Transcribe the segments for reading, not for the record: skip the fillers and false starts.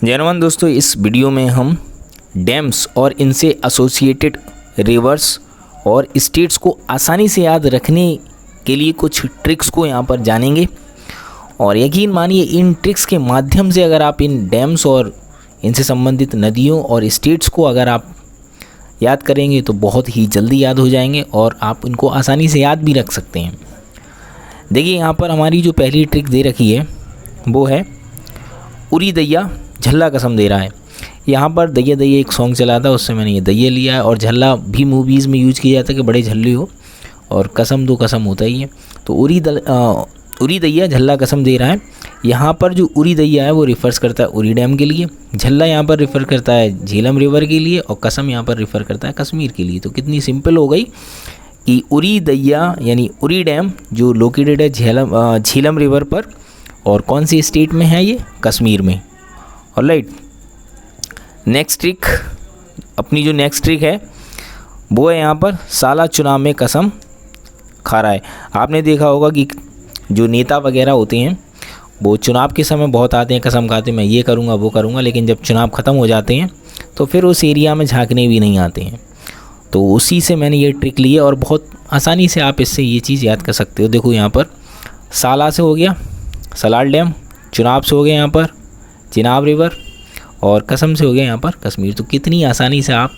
जयनमन दोस्तों, इस वीडियो में हम डैम्स और इनसे एसोसिएटेड रिवर्स और स्टेट्स को आसानी से याद रखने के लिए कुछ ट्रिक्स को यहाँ पर जानेंगे। और यकीन मानिए, इन ट्रिक्स के माध्यम से अगर आप इन डैम्स और इनसे संबंधित नदियों और स्टेट्स को अगर आप याद करेंगे तो बहुत ही जल्दी याद हो जाएंगे और आप इनको आसानी से याद भी रख सकते हैं। देखिए, यहाँ पर हमारी जो पहली ट्रिक दे रखी है वो है उरी दैया झल्ला कसम दे रहा है। यहाँ पर दैया दैया एक सॉन्ग चला था, उससे मैंने ये दैया लिया है। और झल्ला भी मूवीज़ में यूज किया जाता है कि बड़े झल्ले हो, और कसम तो कसम होता ही है। तो उरी दैया झल्ला कसम दे रहा है। यहाँ पर जो उरी दैया है वो रिफर्स करता है उरी डैम के लिए, झल्ला यहाँ पर रिफ़र करता है झेलम रिवर के लिए, और कसम यहाँ पर रिफ़र करता है कश्मीर के लिए। तो कितनी सिंपल हो गई कि उरी दैया यानी उरी डैम जो लोकेटेड है झेलम रिवर पर, और कौन सी स्टेट में है ये? कश्मीर में। ऑलराइट, नेक्स्ट ट्रिक, अपनी जो नेक्स्ट ट्रिक है वो है यहाँ पर साला चुनाव में कसम खा रहा है। आपने देखा होगा कि जो नेता वगैरह होते हैं वो चुनाव के समय बहुत आते हैं, कसम खाते मैं ये करूँगा वो करूँगा, लेकिन जब चुनाव ख़त्म हो जाते हैं तो फिर उस एरिया में झांकने भी नहीं आते हैं। तो उसी से मैंने ये ट्रिक ली है और बहुत आसानी से आप इससे ये चीज़ याद कर सकते हो। देखो, यहाँ पर साला से हो गया सलाल डैम, चुनाव से हो गया यहाँ पर चिनाब रिवर, और कसम से हो गया यहाँ पर कश्मीर। तो कितनी आसानी से आप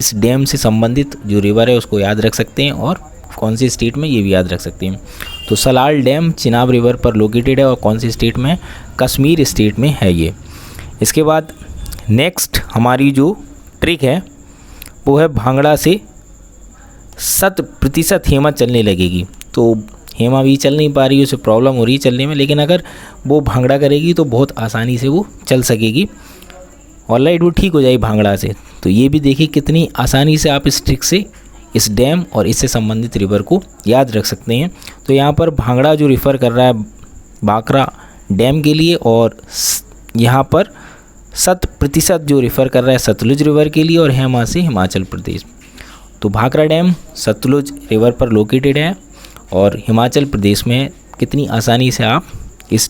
इस डैम से संबंधित जो रिवर है उसको याद रख सकते हैं, और कौन सी स्टेट में ये भी याद रख सकते हैं। तो सलाल डैम चिनाब रिवर पर लोकेटेड है और कौन सी स्टेट में? कश्मीर स्टेट में है ये। इसके बाद नेक्स्ट हमारी जो ट्रिक है वो है भांगड़ा से 100% हेमा चलने लगेगी। तो हेमा भी चल नहीं पा रही है, उसे प्रॉब्लम हो रही है चलने में, लेकिन अगर वो भांगड़ा करेगी तो बहुत आसानी से वो चल सकेगी। ऑलराइट, वो ठीक हो जाएगी भांगड़ा से। तो ये भी देखिए कितनी आसानी से आप इस ट्रिक से इस डैम और इससे संबंधित रिवर को याद रख सकते हैं। तो यहाँ पर भांगड़ा जो रिफ़र कर रहा है भाखड़ा डैम के लिए, और यहाँ पर 100% जो रिफ़र कर रहा है सतलुज रिवर के लिए, और हेमा से हिमाचल प्रदेश। तो भाखड़ा डैम सतलुज रिवर पर लोकेटेड है और हिमाचल प्रदेश में। कितनी आसानी से आप इस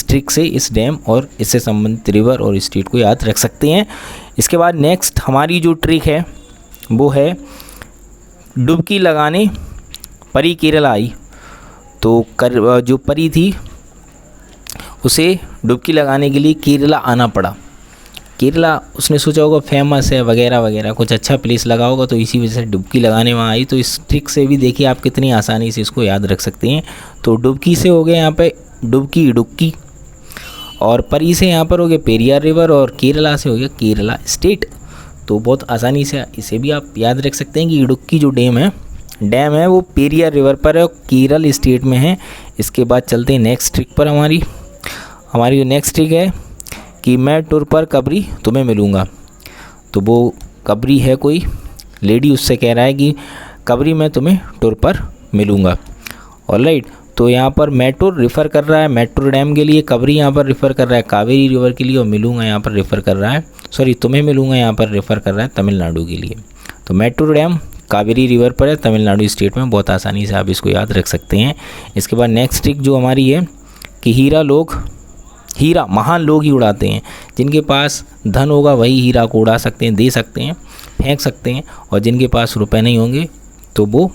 ट्रिक से इस डैम और इससे संबंधित रिवर और स्टेट को याद रख सकते हैं। इसके बाद नेक्स्ट हमारी जो ट्रिक है वो है डुबकी लगाने परी केरला आई। तो जो परी थी उसे डुबकी लगाने के लिए केरला आना पड़ा। केरला उसने सोचा होगा फेमस है वगैरह वगैरह, कुछ अच्छा प्लेस लगा होगा, तो इसी वजह से डुबकी लगाने वहाँ आई। तो इस ट्रिक से भी देखिए आप कितनी आसानी से इसको याद रख सकते हैं। तो डुबकी से हो गया यहाँ पे डुबकी डुबकी, और परी से यहाँ पर हो गया पेरियार रिवर, और केरला से हो गया केरला स्टेट। तो बहुत आसानी से इसे भी आप याद रख सकते हैं कि इडुक्की जो डैम है वो पेरियार रिवर पर है और केरल स्टेट में है। इसके बाद चलते हैं नेक्स्ट ट्रिक पर। हमारी जो नेक्स्ट ट्रिक है कि मैं टूर पर कबरी तुम्हें मिलूँगा। तो वो कबरी है कोई लेडी, उससे कह रहा है कि कबरी मैं तुम्हें टूर पर मिलूँगा। ऑलराइट, तो यहाँ पर मैटूर रिफ़र कर रहा है मैटूर डैम के लिए, कबरी यहाँ पर रिफ़र कर रहा है कावेरी रिवर के लिए, और मिलूँगा यहाँ पर रिफ़र कर रहा है तुम्हें मिलूँगा यहाँ पर रिफ़र कर रहा है तमिलनाडु के लिए। तो मैटूर डैम कावेरी रिवर पर है तमिलनाडु स्टेट में। बहुत आसानी से आप इसको याद रख सकते हैं। इसके बाद नेक्स्ट ट्रिक जो हमारी है कि हीरा महान लोग ही उड़ाते हैं। जिनके पास धन होगा वही हीरा को उड़ा सकते हैं, दे सकते हैं, फेंक सकते हैं, और जिनके पास रुपए नहीं होंगे तो वो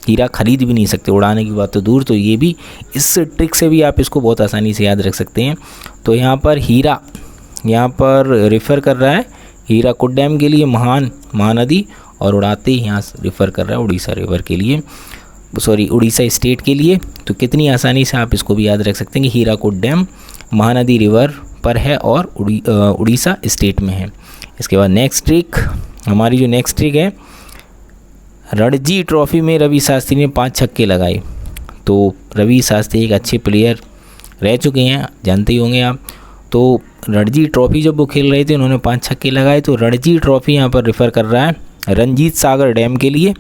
हीरा खरीद भी नहीं सकते, उड़ाने की बात तो दूर। तो ये भी इस ट्रिक से भी आप इसको बहुत आसानी से याद रख सकते हैं। तो यहाँ पर हीरा यहाँ पर रिफ़र कर रहा है हीराकुड डैम के लिए, महानदी, और उड़ाते ही यहाँ रिफ़र कर रहा है उड़ीसा रिवर के लिए, उड़ीसा स्टेट के लिए। तो कितनी आसानी से आप इसको भी याद रख सकते हैं कि हीराकुड डैम महानदी रिवर पर है और उड़ीसा स्टेट में है। इसके बाद नेक्स्ट ट्रिक, हमारी जो नेक्स्ट ट्रिक है रणजी ट्रॉफी में रवि शास्त्री ने 5 छक्के लगाए। तो रवि शास्त्री एक अच्छे प्लेयर रह चुके हैं, जानते ही होंगे आप। तो रणजी ट्रॉफी जब वो खेल रहे थे उन्होंने 5 छक्के लगाए। तो रणजी ट्रॉफी यहाँ पर रिफ़र कर रहा है रंजीत सागर डैम के लिए,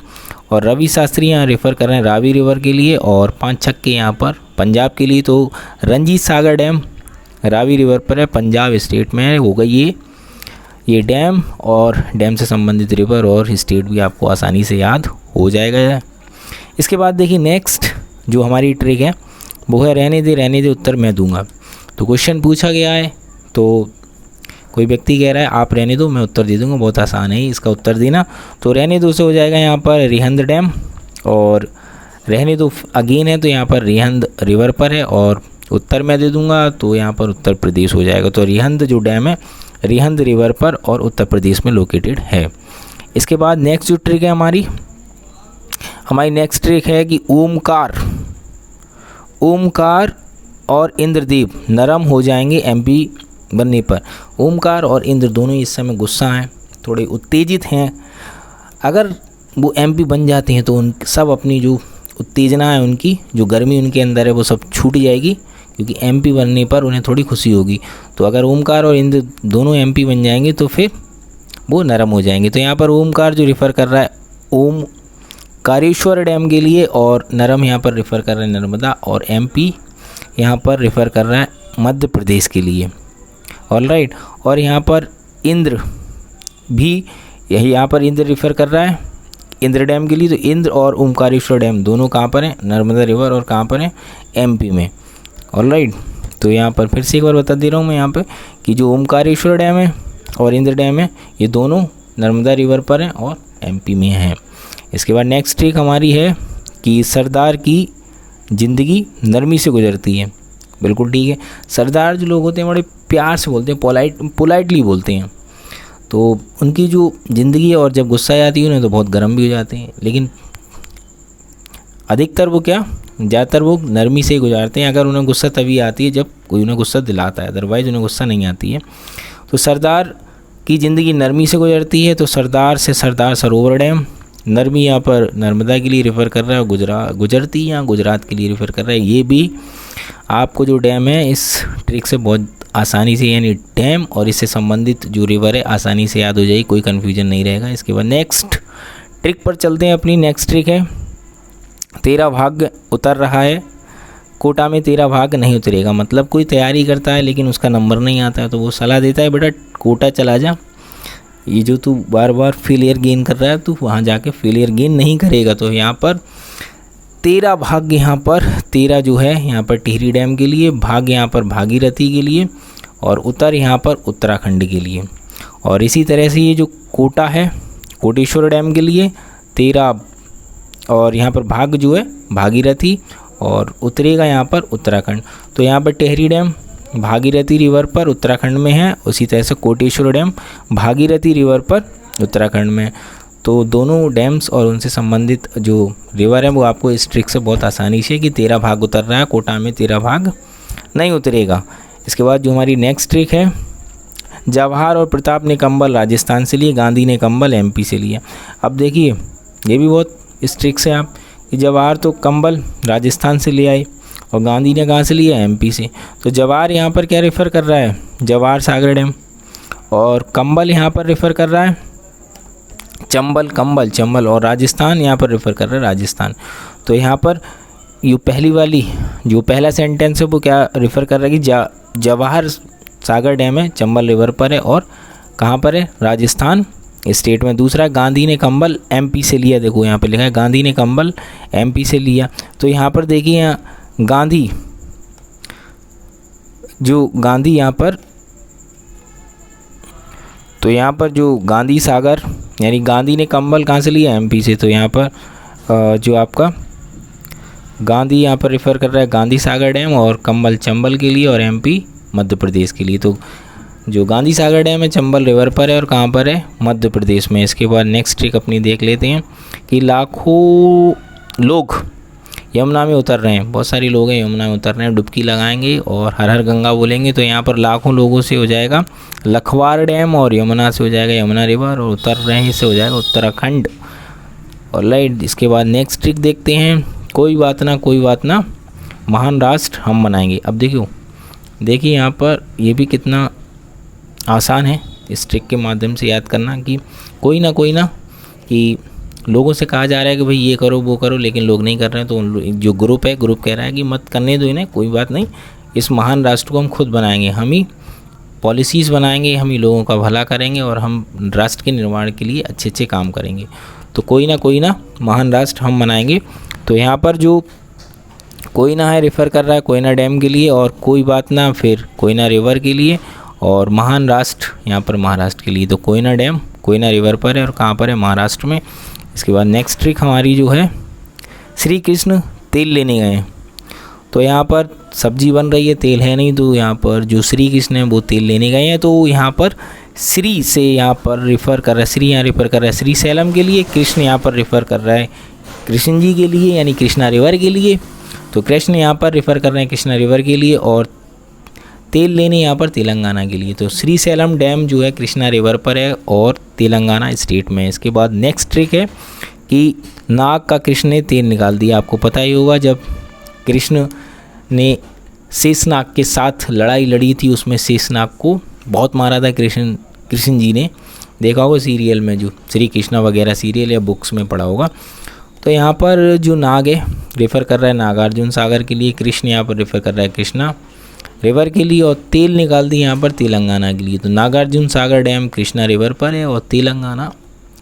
और रवि शास्त्री यहाँ रिफ़र कर रहे हैं रावी रिवर के लिए, और 5 छक्के यहाँ पर पंजाब के लिए। तो रंजीत सागर डैम रावी रिवर पर है, पंजाब स्टेट में है। होगा ये डैम और डैम से संबंधित रिवर और स्टेट भी आपको आसानी से याद हो जाएगा। इसके बाद देखिए नेक्स्ट जो हमारी ट्रिक है वो है रहने दे उत्तर मैं दूंगा। तो क्वेश्चन पूछा गया है, तो कोई व्यक्ति कह रहा है आप रहने दो, मैं उत्तर दे दूंगा, बहुत आसान है इसका उत्तर देना। तो रहने दो से हो जाएगा यहाँ पर रिहंद डैम, और रहने दो अगेन है तो यहाँ पर रिहंद रिवर पर है, और उत्तर मैं दे दूंगा तो यहाँ पर उत्तर प्रदेश हो जाएगा। तो रिहंद जो डैम है रिहंद रिवर पर और उत्तर प्रदेश में लोकेटेड है। इसके बाद नेक्स्ट जो ट्रिक है हमारी नेक्स्ट ट्रिक है कि ओमकार और इंद्रदेव नरम हो जाएंगे एमपी बनने पर। ओमकार और इंद्र दोनों इस समय गुस्सा हैं, थोड़े उत्तेजित हैं। अगर वो एमपी बन जाते हैं तो उन सब अपनी जो उत्तेजना है, उनकी जो गर्मी उनके अंदर है वो सब छूट जाएगी, क्योंकि एमपी बनने पर उन्हें थोड़ी खुशी होगी। तो अगर ओमकार और इंद्र दोनों एमपी बन जाएंगे तो फिर वो नरम हो जाएंगे। तो यहाँ पर ओमकार जो रिफ़र कर रहा है ओमकारेश्वर डैम के लिए, और नरम यहाँ पर रिफ़र कर रहा है नर्मदा, और एमपी यहाँ पर रिफ़र कर रहा है मध्य प्रदेश के लिए। ऑलराइट, और यहाँ पर इंद्र भी यहाँ पर इंद्र रिफ़र कर रहा है इंद्र डैम के लिए। तो इंद्र और ओमकारेश्वर डैम दोनों कहाँ पर हैं? नर्मदा रिवर, और कहाँ पर हैं? एमपी में। ऑलराइट, तो यहाँ पर फिर से एक बार बता दे रहा हूँ मैं यहाँ पे कि जो ओमकारेश्वर डैम है और इंद्र डैम है ये दोनों नर्मदा रिवर पर हैं और एमपी में हैं। इसके बाद नेक्स्ट ट्रिक हमारी है कि सरदार की ज़िंदगी नरमी से गुजरती है। बिल्कुल ठीक है। सरदार जो लोग होते हैं बड़े प्यार से बोलते हैं, पोलाइटली बोलते हैं। तो उनकी जो ज़िंदगी है और जब गुस्सा आती है उन्हें तो बहुत गर्म भी हो जाते हैं, लेकिन अधिकतर वो ज़्यादातर वो नरमी से ही गुजारते हैं। अगर उन्हें गुस्सा तभी आती है जब कोई उन्हें गुस्सा दिलाता है, अदरवाइज़ उन्हें गुस्सा नहीं आती है। तो सरदार की ज़िंदगी नरमी से गुजरती है, तो सरदार से सरदार सरोवर डैम, नरमी यहाँ पर नर्मदा के लिए रिफ़र कर रहा है, गुजरती यहाँ गुजरात के लिए रिफ़र कर रहा है। ये भी आपको जो डैम है इस ट्रिक से बहुत आसानी से, यानी डैम और इससे संबंधित जो रिवर है आसानी से याद हो जाएगी, कोई कन्फ्यूजन नहीं रहेगा। इसके बाद नेक्स्ट ट्रिक पर चलते हैं। अपनी नेक्स्ट ट्रिक है तेरा भाग्य उतर रहा है कोटा में, तेरा भाग्य नहीं उतरेगा। मतलब कोई तैयारी करता है लेकिन उसका नंबर नहीं आता है तो वो सलाह देता है बेटा कोटा चला जा, ये जो तू बार बार फेलियर गेन कर रहा है तू वहाँ जाके फेलियर गेन नहीं करेगा। तो यहाँ पर तेरा भाग्य, यहाँ पर तेरा जो है यहाँ पर टिहरी डैम के लिए, भाग्य यहाँ पर भागीरथी के लिए, और उतर यहाँ पर उत्तराखंड के लिए। और इसी तरह से ये जो कोटा है कोटेश्वर डैम के लिए तेरा, और यहाँ पर भाग जो है भागीरथी, और उतरेगा यहाँ पर उत्तराखंड। तो यहाँ पर टिहरी डैम भागीरथी रिवर पर उत्तराखंड में है, उसी तरह से कोटेश्वर डैम भागीरथी रिवर पर उत्तराखंड में। तो दोनों डैम्स और उनसे संबंधित जो रिवर है वो आपको इस ट्रिक से बहुत आसानी से कि तेरा भाग उतर रहा है कोटा में, तेरा भाग नहीं उतरेगा। इसके बाद जो हमारी नेक्स्ट ट्रिक है, जवाहर और प्रताप ने कंबल राजस्थान से लिए, गांधी ने कंबल एमपी से लिया। अब देखिए ये भी बहुत इस ट्रिक से आप कि जवाहर तो कंबल राजस्थान से ले आए और गांधी ने कहाँ से लिया? एमपी से। तो जवाहर यहाँ पर क्या रेफ़र कर रहा है? जवाहर सागर डैम, और कंबल यहाँ पर रेफ़र कर रहा है चंबल, और राजस्थान यहाँ पर रेफ़र कर रहा है राजस्थान। तो यहाँ पर ये पहली वाली जो पहला सेंटेंस है वो क्या रेफ़र कर रहा है कि जवाहर सागर डैम है, चंबल रिवर पर है और कहाँ पर है? राजस्थान स्टेट में। दूसरा, गांधी ने कंबल एमपी से लिया। देखो यहाँ पे लिखा है गांधी ने कंबल एमपी से लिया। तो यहाँ पर देखिए यहाँ गांधी यहाँ पर, तो यहाँ पर जो गांधी सागर यानी गांधी ने कंबल कहाँ से लिया? एमपी से। तो यहाँ पर जो आपका गांधी यहाँ पर रेफ़र कर रहा है गांधी सागर डैम, और कंबल चंबल के लिए, और एमपी मध्य प्रदेश के लिए। तो जो गांधी सागर डैम है चंबल रिवर पर है और कहाँ पर है? मध्य प्रदेश में। इसके बाद नेक्स्ट ट्रिक अपनी देख लेते हैं कि लाखों लोग यमुना में उतर रहे हैं, बहुत सारे लोग हैं यमुना में उतर रहे हैं, डुबकी लगाएंगे और हर हर गंगा बोलेंगे। तो यहाँ पर लाखों लोगों से हो जाएगा लखवार डैम, और यमुना से हो जाएगा यमुना रिवर, और उतर रहे हैं से हो जाएगा उत्तराखंड। ऑलराइट, इसके बाद नेक्स्ट ट्रिक देखते हैं, कोई बात ना महान राष्ट्र हम बनाएंगे। अब देखिए यहाँ पर ये भी कितना आसान है इस ट्रिक के माध्यम से याद करना कि कोई ना कि लोगों से कहा जा रहा है कि भाई ये करो वो करो, लेकिन लोग नहीं कर रहे हैं। तो जो ग्रुप कह रहा है कि मत करने दो इन्हें, कोई बात नहीं, इस महान राष्ट्र को हम खुद बनाएंगे, हम ही पॉलिसीज़ बनाएंगे, हम ही लोगों का भला करेंगे और हम राष्ट्र के निर्माण के लिए अच्छे काम करेंगे। तो कोई ना महान राष्ट्र हम बनाएंगे। तो यहाँ पर जो कोयना है रेफ़र कर रहा है कोयना डैम के लिए, और कोई बात ना फिर कोयना रिवर के लिए, और महान राष्ट्र यहाँ पर महाराष्ट्र के लिए तो कोयना डैम कोयना रिवर पर है और कहाँ पर है, महाराष्ट्र में। इसके बाद नेक्स्ट ट्रिक हमारी जो है, श्री कृष्ण तेल लेने गए हैं। तो यहाँ पर सब्जी बन रही है, तेल है नहीं, तो यहाँ पर जो श्री कृष्ण है वो तेल लेने गए हैं। तो यहाँ पर श्री से यहाँ पर रिफ़र कर रहा है, श्री यहाँ रिफ़र कर रहा है श्री सैलम के लिए, कृष्ण यहाँ पर रिफ़र कर रहा है कृष्ण जी के लिए यानी कृष्णा रिवर के लिए। तो कृष्ण यहाँ पर रिफ़र कर रहे हैं कृष्णा रिवर के लिए और तेल लेने यहाँ पर तेलंगाना के लिए। तो श्री सैलम डैम जो है कृष्णा रिवर पर है और तेलंगाना स्टेट में है। इसके बाद नेक्स्ट ट्रिक है कि नाग का कृष्ण ने तेल निकाल दिया। आपको पता ही होगा जब कृष्ण ने शेषनाग के साथ लड़ाई लड़ी थी, उसमें शेषनाग को बहुत मारा था कृष्ण जी ने, देखा होगा सीरियल में, जो श्री कृष्णा वगैरह सीरियल या बुक्स में पढ़ा होगा। तो यहाँ पर जो नाग है रेफ़र कर रहा है नागार्जुन सागर के लिए, कृष्ण यहाँ पर रेफ़र कर रहा है कृष्णा रिवर के लिए और तेल निकाल दी यहाँ पर तेलंगाना के लिए। तो नागार्जुन सागर डैम कृष्णा रिवर पर है और तेलंगाना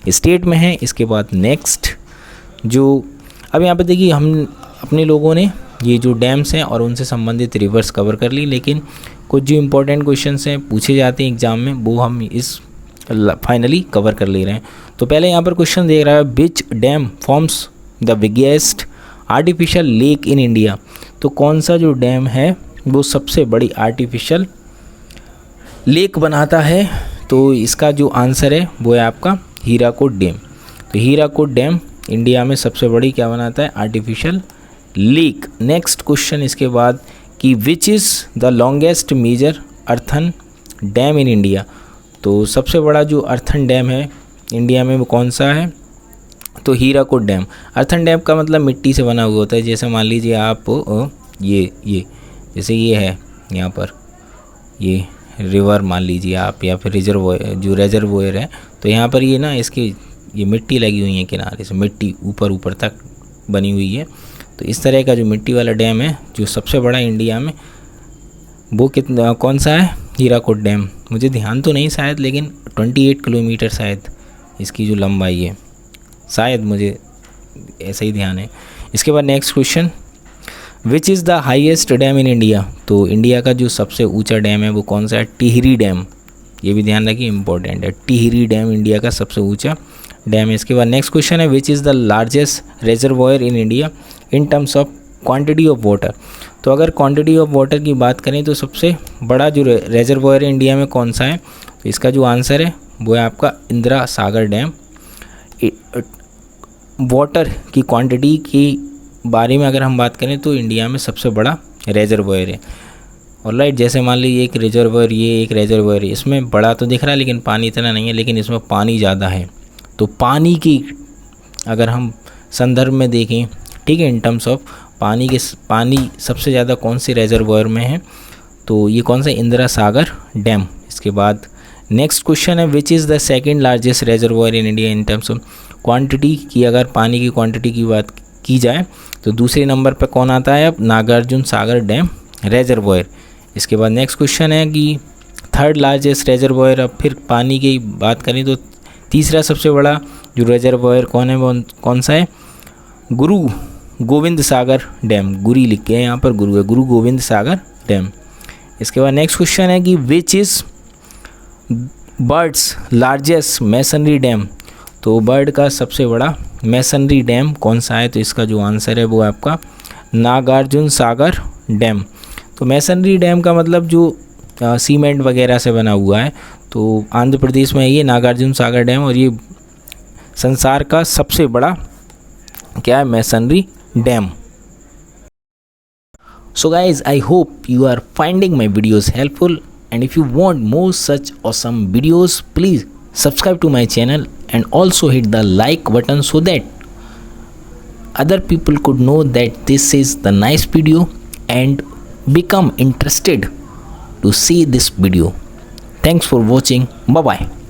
स्टेट में है। इसके बाद नेक्स्ट जो अब यहाँ पर देखिए, हम अपने लोगों ने ये जो डैम्स हैं और उनसे संबंधित रिवर्स कवर कर ली, लेकिन कुछ जो इम्पोर्टेंट क्वेश्चंस हैं पूछे जाते हैं एग्ज़ाम में वो हम इस फाइनली कवर कर ले रहे हैं। तो पहले यहाँ पर क्वेश्चन देख रहा है, which dam forms the biggest artificial lake in India. तो कौन सा जो डैम है वो सबसे बड़ी आर्टिफिशियल लेक बनाता है। तो इसका जो आंसर है वो है आपका हीराकुड डैम। तो हीराकुड डैम इंडिया में सबसे बड़ी क्या बनाता है, आर्टिफिशियल लेक। नेक्स्ट क्वेश्चन इसके बाद कि which is the longest major earthen dam in India. तो सबसे बड़ा जो अर्थन डैम है इंडिया में वो कौन सा है, तो हीराकुड डैम। अर्थन डैम का मतलब मिट्टी से बना हुआ होता है। जैसे मान लीजिए आप ये जैसे ये है यहाँ पर ये रिवर मान लीजिए आप, या फिर रिजर्वोयर है, तो यहाँ पर ये ना इसके ये मिट्टी लगी हुई है किनारे से, मिट्टी ऊपर तक बनी हुई है। तो इस तरह का जो मिट्टी वाला डैम है जो सबसे बड़ा इंडिया में, वो कौन सा है, हीराकुड डैम। मुझे ध्यान तो नहीं शायद, लेकिन 28 किलोमीटर शायद इसकी जो लंबाई है, शायद मुझे ऐसा ही ध्यान है। इसके बाद next question, which is the highest dam in India. तो इंडिया का जो सबसे ऊंचा डैम है वो कौन सा है, टिहरी डैम। ये भी ध्यान रखिए, इंपॉर्टेंट है, टिहरी डैम इंडिया का सबसे ऊंचा डैम है। इसके बाद नेक्स्ट क्वेश्चन है, विच is the largest reservoir in India in terms of quantity of water. तो अगर क्वांटिटी ऑफ वाटर की बात करें तो सबसे बड़ा जो रिजर्वॉयर है इंडिया में कौन सा है, तो इसका जो आंसर है वो है आपका इंदिरा सागर डैम। वाटर की क्वांटिटी की बारे में अगर हम बात करें तो इंडिया में सबसे बड़ा रिजर्वॉयर है। और राइट, जैसे मान लीजिए एक रिजर्वॉयर, ये एक रिजर्वॉयर है, इसमें बड़ा तो दिख रहा है लेकिन पानी इतना नहीं है, लेकिन इसमें पानी ज़्यादा है। तो पानी की अगर हम संदर्भ में देखें, ठीक है, इन टर्म्स ऑफ पानी सबसे ज़्यादा कौन से रिजर्वॉयर में है, तो ये कौन सा, इंदिरा सागर डैम। इसके बाद नेक्स्ट क्वेश्चन है, विच is the second largest reservoir in India in terms of quantity की। अगर पानी की क्वांटिटी की बात की जाए तो दूसरे नंबर पर कौन आता है, अब नागार्जुन सागर डैम रिजर्वॉयर। इसके बाद नेक्स्ट क्वेश्चन है कि थर्ड लार्जेस्ट रिजर्वॉयर। अब फिर पानी की बात करें तो तीसरा सबसे बड़ा जो रिजर्वॉयर कौन है, वो कौन सा है, गुरु गोविंद सागर डैम। गुरी लिख के यहाँ पर गुरु है, गुरु गोविंद सागर डैम। इसके बाद नेक्स्ट क्वेश्चन है कि which is birds largest masonry dam. तो बर्ड का सबसे बड़ा मैसनरी डैम कौन सा है, तो इसका जो आंसर है वो है आपका नागार्जुन सागर डैम। तो मैसनरी डैम का मतलब जो सीमेंट वगैरह से बना हुआ है, तो आंध्र प्रदेश में ये नागार्जुन सागर डैम, और ये संसार का सबसे बड़ा क्या है, masonry dam. So guys, I hope you are finding my videos helpful, and if you want more such awesome videos, please subscribe to my channel and also hit the like button so that other people could know that this is the nice video and become interested to see this video. Thanks for watching. Bye bye.